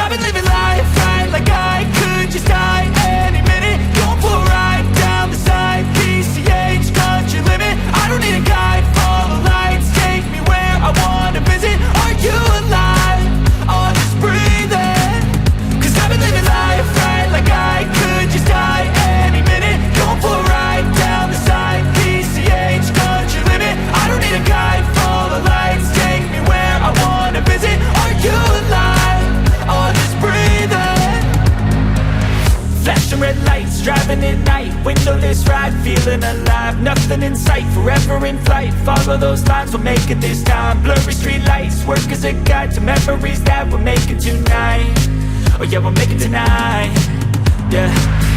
I've been living life right like I could just die any minute. Going for a ride down the side, PCH, country limit. I don't need a guide, follow lights, take me where I wanna visit. Are you alive? Oh, just breathe in. Cause I've been living life right like I could just die any minute. Going for a ride down the side, PCH, country limit. I don't need a guide, follow lights, take me where I wanna visit. Are you alive? Oh, just breathe in. Flashing red lights, driving at night, windowless ride, feeling alive. Nothing in sight, forever in flight. Follow those lines, we'll make it this time. Blurry street lights, work as a guide to memories that we're making tonight. Oh yeah, we'll make it tonight. Yeah.